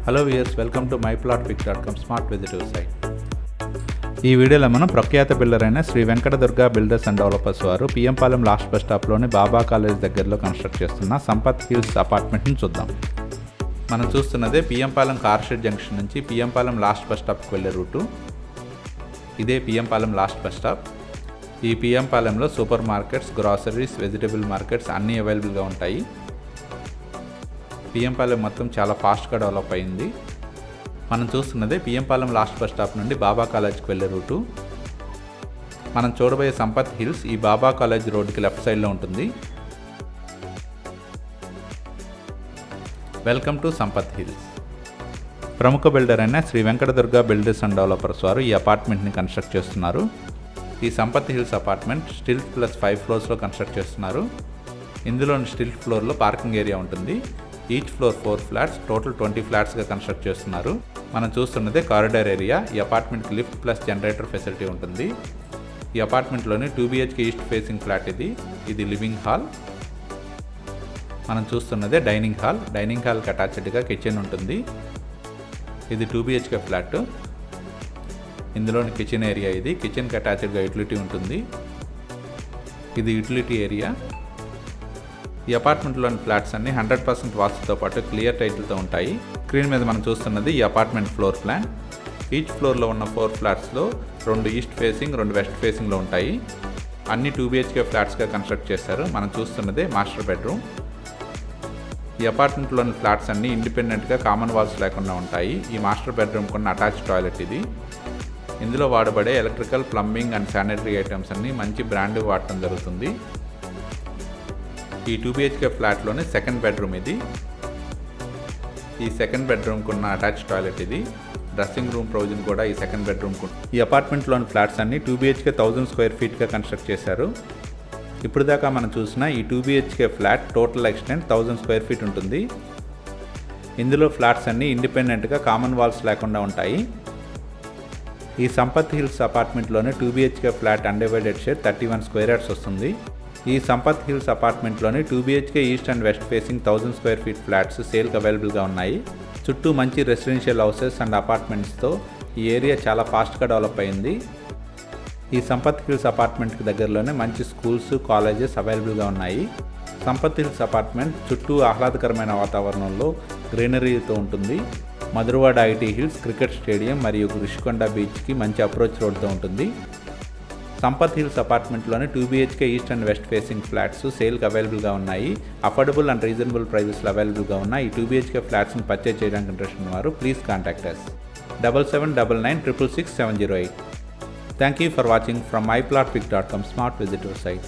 Hello viewers, welcome to myplotpic.com smart విజిటివ్ site. ఈ వీడియోలో మనం ప్రఖ్యాత బిల్డర్ అయిన Sri Venkata Durga builders and developers వారు పిఎంపాలెం లాస్ట్ బస్ స్టాప్లోని బాబా కాలేజ్ దగ్గరలో కన్స్ట్రక్ట్ చేస్తున్న సంపత్ హిల్స్ అపార్ట్మెంట్ని చూద్దాం. మనం చూస్తున్నదే పిఎంపాలెం కార్ షెడ్ జంక్షన్ నుంచి పిఎంపాలెం లాస్ట్ బస్ స్టాప్కి వెళ్ళే రూటు. ఇదే పిఎంపాలెం లాస్ట్ బస్ స్టాప్. ఈ పిఎంపాలెంలో supermarkets, groceries, vegetable markets అన్నీ అవైలబుల్గా ఉంటాయి. పిఎంపాలెం మొత్తం చాలా ఫాస్ట్గా డెవలప్ అయింది. మనం చూస్తున్నదే పిఎంపాలెం లాస్ట్ బస్ స్టాప్ నుండి బాబా కాలేజ్కి వెళ్ళే రూటు. మనం చూడబోయే సంపత్ హిల్స్ ఈ బాబా కాలేజ్ రోడ్డుకి లెఫ్ట్ సైడ్లో ఉంటుంది. Welcome to Sampath hills. ప్రముఖ బిల్డర్ అయిన Sri Venkata Durga builders and developers వారు ఈ అపార్ట్మెంట్ని కన్స్ట్రక్ట్ చేస్తున్నారు. ఈ Sampath hills apartment stilt plus 5 ఫ్లోర్స్లో కన్స్ట్రక్ట్ చేస్తున్నారు. ఇందులోని స్టిల్ట్ ఫ్లోర్లో పార్కింగ్ ఏరియా ఉంటుంది. ఈచ్ ఫ్లోర్ 4 ఫ్లాట్స్, టోటల్ 20 ఫ్లాట్స్గా కన్స్ట్రక్ట్ చేస్తున్నారు. మనం చూస్తున్నదే కారిడార్ ఏరియా. ఈ అపార్ట్మెంట్కి లిఫ్ట్ ప్లస్ జనరేటర్ ఫెసిలిటీ ఉంటుంది. ఈ అపార్ట్మెంట్లోని 2 BHK ఈస్ట్ ఫేసింగ్ ఫ్లాట్ ఇది లివింగ్ హాల్. మనం చూస్తున్నదే డైనింగ్ హాల్. డైనింగ్ హాల్కి అటాచ్డ్గా కిచెన్ ఉంటుంది. ఇది 2 BHK ఫ్లాట్. ఇందులోని కిచెన్ ఏరియా కిచెన్కి అటాచ్డ్గా యూటిలిటీ ఉంటుంది. ఇది యూటిలిటీ ఏరియా. ఈ అపార్ట్మెంట్లోని ఫ్లాట్స్ అన్ని 100% వాస్తుతో పాటు క్లియర్ టైటిల్తో ఉంటాయి. స్క్రీన్ మీద మనం చూస్తున్నది ఈ అపార్ట్మెంట్ ఫ్లోర్ ప్లాన్. ఈచ్ ఫ్లోర్లో ఉన్న 4 ఫ్లాట్స్లో 2 ఈస్ట్ ఫేసింగ్, 2 వెస్ట్ ఫేసింగ్లో ఉంటాయి. అన్ని 2 BHK ఫ్లాట్స్గా కన్స్ట్రక్ట్ చేశారు. మనం చూస్తున్నదే మాస్టర్ బెడ్రూమ్. ఈ అపార్ట్మెంట్లోని ఫ్లాట్స్ అన్ని ఇండిపెండెంట్గా కామన్ వాల్స్ లేకుండా ఉంటాయి. ఈ మాస్టర్ బెడ్రూమ్ కొన్న అటాచ్ టాయిలెట్ ఇది. ఇందులో వాడబడే electrical, plumbing and sanitary items అన్ని మంచి బ్రాండ్ వాడటం జరుగుతుంది. ఈ 2 BHK ఫ్లాట్లోనే సెకండ్ బెడ్రూమ్ ఇది. ఈ సెకండ్ బెడ్రూమ్కి ఉన్న అటాచ్ టాయిలెట్ ఇది. డ్రెస్సింగ్ రూమ్ ప్రొవిజన్ కూడా ఈ సెకండ్ బెడ్రూమ్కు. ఈ అపార్ట్మెంట్లోని ఫ్లాట్స్ అన్ని 2 BHK 1000 స్క్వేర్ ఫీట్గా కన్స్ట్రక్ట్ చేశారు. ఇప్పుడు దాకా మనం చూసిన ఈ 2 BHK flat total extent 1000 square feet ఉంటుంది. ఇందులో ఫ్లాట్స్ అన్ని ఇండిపెండెంట్గా కామన్ వాల్స్ లేకుండా ఉంటాయి. ఈ సంపత్ హిల్స్ అపార్ట్మెంట్లోనే 2 BHK flat undivided share 31 square yards వస్తుంది. ఈ సంపత్ హిల్స్ అపార్ట్మెంట్లోని 2 BHK east and west facing 1000 square feet flats సేల్కి అవైలబుల్గా ఉన్నాయి. చుట్టూ మంచి రెసిడెన్షియల్ హౌసెస్ అండ్ అపార్ట్మెంట్స్తో ఈ ఏరియా చాలా ఫాస్ట్గా డెవలప్ అయింది. ఈ సంపత్ హిల్స్ అపార్ట్మెంట్కి దగ్గరలోనే మంచి స్కూల్స్, కాలేజెస్ అవైలబుల్గా ఉన్నాయి. సంపత్ హిల్స్ అపార్ట్మెంట్ చుట్టూ ఆహ్లాదకరమైన వాతావరణంలో గ్రీనరీతో ఉంటుంది. Madhurawada IT hills, cricket stadium మరియు రిషికొండ బీచ్కి మంచి అప్రోచ్ రోడ్తో ఉంటుంది. సంపత్ హిల్స్ అపార్ట్మెంట్లోని 2 BHK east and west facing flats సేల్కి అవైలబుల్గా ఉన్నాయి. అఫోర్డబుల్ అండ్ రీజనబుల్ ప్రైజెస్లో అవైలబుల్గా ఉన్నాయి. ఈ 2 BHK ఫ్లాట్స్ని పర్చేజ్ చేయడానికి ఇంట్రెస్ట్ ఉన్నవారు please contact us 7799 666 708. Thank you for watching from myplotpic.com smart visitor site.